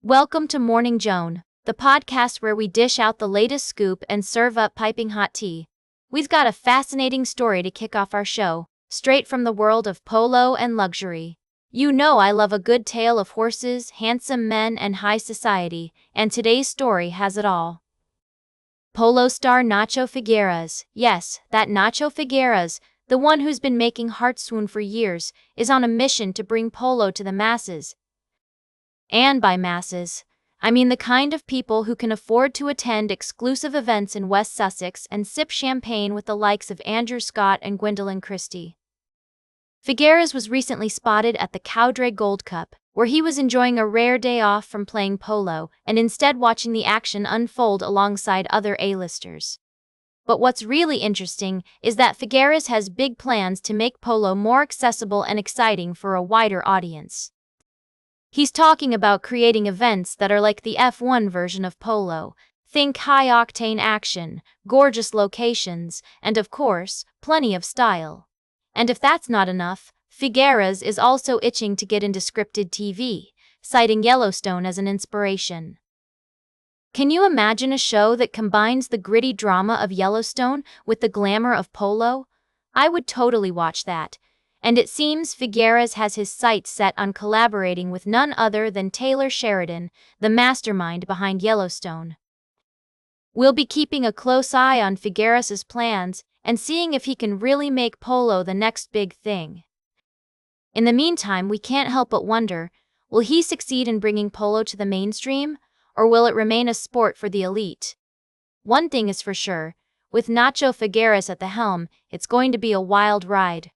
Welcome to Morning Joan, the podcast where we dish out the latest scoop and serve up piping hot tea. We've got a fascinating story to kick off our show, straight from the world of polo and luxury. You know I love a good tale of horses, handsome men, and high society, and today's story has it all. Polo star Nacho Figueras, yes, that Nacho Figueras, the one who's been making hearts swoon for years, is on a mission to bring polo to the masses. And by masses, I mean the kind of people who can afford to attend exclusive events in West Sussex and sip champagne with the likes of Andrew Scott and Gwendolyn Christie. Figueras was recently spotted at the Cowdray Gold Cup, where he was enjoying a rare day off from playing polo and instead watching the action unfold alongside other A-listers. But what's really interesting is that Figueras has big plans to make polo more accessible and exciting for a wider audience. He's talking about creating events that are like the F1 version of polo. Think high-octane action, gorgeous locations, and of course, plenty of style. And if that's not enough, Figueras is also itching to get into scripted TV, citing Yellowstone as an inspiration. Can you imagine a show that combines the gritty drama of Yellowstone with the glamour of polo? I would totally watch that. And it seems Figueras has his sights set on collaborating with none other than Taylor Sheridan, the mastermind behind Yellowstone. We'll be keeping a close eye on Figueras' plans and seeing if he can really make polo the next big thing. In the meantime, we can't help but wonder, will he succeed in bringing polo to the mainstream, or will it remain a sport for the elite? One thing is for sure, with Nacho Figueras at the helm, it's going to be a wild ride.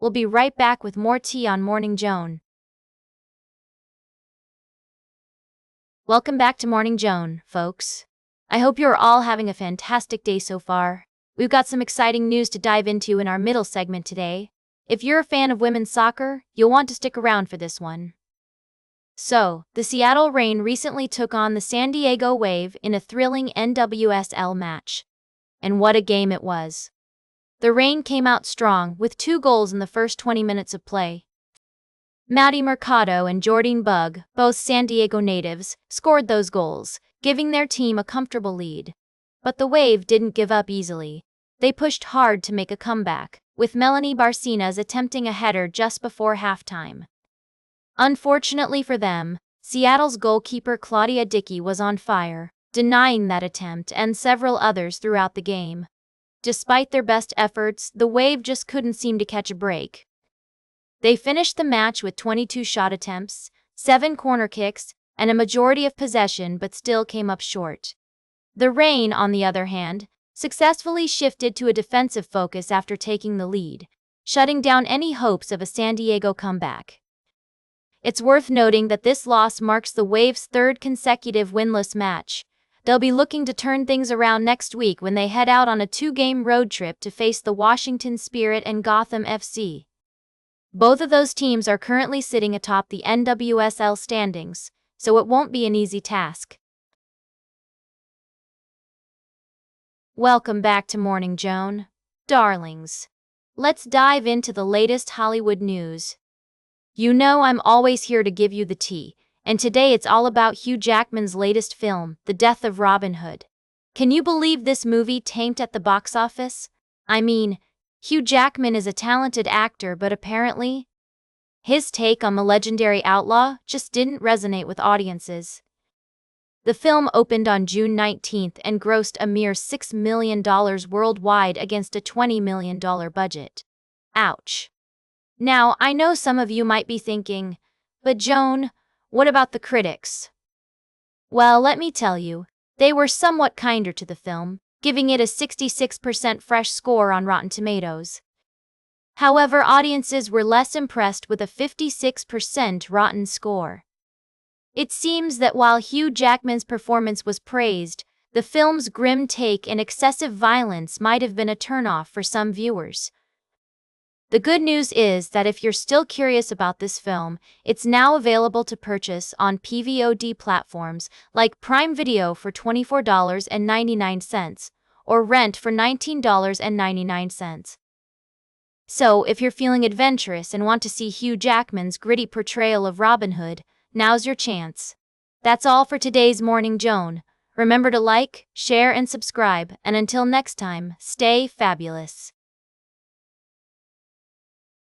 We'll be right back with more tea on Morning Joan. Welcome back to Morning Joan, folks. I hope you're all having a fantastic day so far. We've got some exciting news to dive into in our middle segment today. If you're a fan of women's soccer, you'll want to stick around for this one. So, the Seattle Reign recently took on the San Diego Wave in a thrilling NWSL match. And what a game it was. The Reign came out strong, with 2 goals in the first 20 minutes of play. Maddie Mercado and Jordine Bugg, both San Diego natives, scored those goals, giving their team a comfortable lead. But the Wave didn't give up easily. They pushed hard to make a comeback, with Melanie Barcenas attempting a header just before halftime. Unfortunately for them, Seattle's goalkeeper Claudia Dickey was on fire, denying that attempt and several others throughout the game. Despite their best efforts, the Wave just couldn't seem to catch a break. They finished the match with 22 shot attempts, 7 corner kicks, and a majority of possession but still came up short. The Reign, on the other hand, successfully shifted to a defensive focus after taking the lead, shutting down any hopes of a San Diego comeback. It's worth noting that this loss marks the Wave's 3rd consecutive winless match. They'll be looking to turn things around next week when they head out on a 2-game road trip to face the Washington Spirit and Gotham FC. Both of those teams are currently sitting atop the NWSL standings, so it won't be an easy task. Welcome back to Morning Joan, darlings. Let's dive into the latest Hollywood news. You know I'm always here to give you the tea. And today it's all about Hugh Jackman's latest film, The Death of Robin Hood. Can you believe this movie tanked at the box office? I mean, Hugh Jackman is a talented actor, but apparently, his take on the legendary outlaw just didn't resonate with audiences. The film opened on June 19th and grossed a mere $6 million worldwide against a $20 million budget. Ouch. Now, I know some of you might be thinking, but Joan, what about the critics? Well, let me tell you, they were somewhat kinder to the film, giving it a 66% fresh score on Rotten Tomatoes. However, audiences were less impressed with a 56% rotten score. It seems that while Hugh Jackman's performance was praised, the film's grim take and excessive violence might have been a turnoff for some viewers. The good news is that if you're still curious about this film, it's now available to purchase on PVOD platforms like Prime Video for $24.99 or Rent for $19.99. So, if you're feeling adventurous and want to see Hugh Jackman's gritty portrayal of Robin Hood, now's your chance. That's all for today's Morning Joan. Remember to like, share, and subscribe, and until next time, stay fabulous.